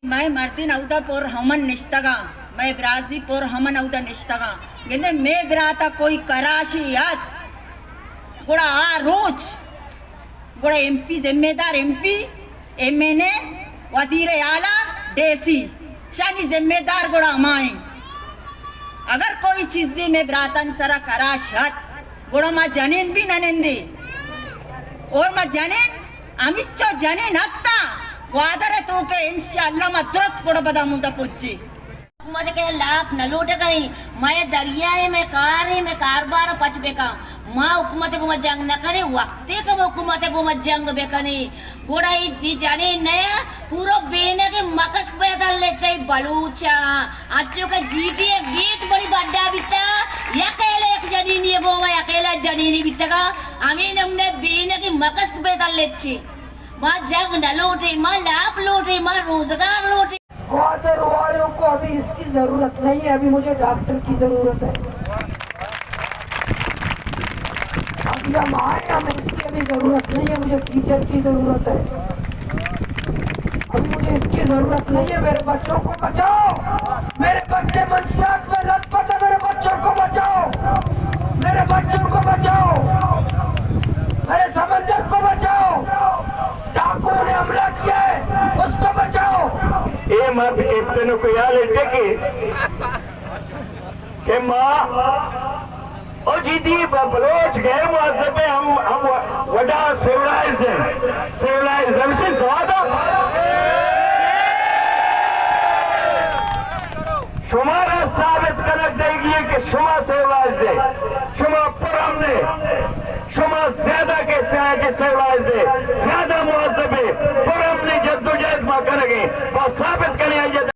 मैं मर्दिन औदा पोर हमन निश्तगा मैं ब्राजी पोर हमन औदा निश्तगा गेंदे मैं ब्राता कोई कराशी याद गोड़ा आ रोज गोड़ा एमपी जिम्मेदार एमपी एमएनए वजीर आला डेसी शानी जिम्मेदार गोड़ा माए अगर कोई चीज में ब्रातन सरा कराश हत गोड़ा मा जनेन भी ननेंदे और मा जनेन अमित जनेन हस्ता वादर तो के इंशाअल्लाह मद्रस कोड़ बदा मुदा पुच्ची मुझे के लाख न लूट गई मैं दरियाए में कारबार पच बेका माँ हुकूमत को मत जंग न करे वक्ते का हुकूमत को मत जंग बेकनी गोड़ा ही जाने नया पूरा बेने के मकस पैदल ले चाहिए बलूचा अच्छों का जीटीए गीत बड़ी बड़ा बिता या अकेले एक जनीनी है वो मैं अकेला जनीनी बिता का अमीन हमने बेने के मकस पैदल ले चाहिए माँ जंग न लूटे माँ लाभ लूटे माँ रोजगार लूटे ग्वादर वालों को अभी इसकी जरूरत नहीं है, अभी मुझे डॉक्टर की जरूरत है। अभी हम आए, हमें इसकी अभी जरूरत नहीं है, मुझे टीचर की जरूरत है। अभी मुझे इसकी जरूरत नहीं है। मेरे बच्चों को बचाओ, मेरे बच्चे मंशियात में लटपट है, मेरे बच्चों को बचाओ, मेरे बच्चों को बचाओ, मेरे समंदर को बचाओ, डाकुओं ने हमला किया है उसको बचाओ। ये मत कैप्टन को याद है कि माँ और जीदी बलोच गैर मुआज़ब है हम वडा सिविलाइज्ड हमसे ज़्यादा शुमारा साबित कर देगी कि शुमा सिविलाइज्ड है शुमा पुरम ने शुमा ज्यादा के सिविलाइज्ड है ज्यादा मुआज़ब है पुरम ने जद्दोजहद मा करेंगे और साबित करने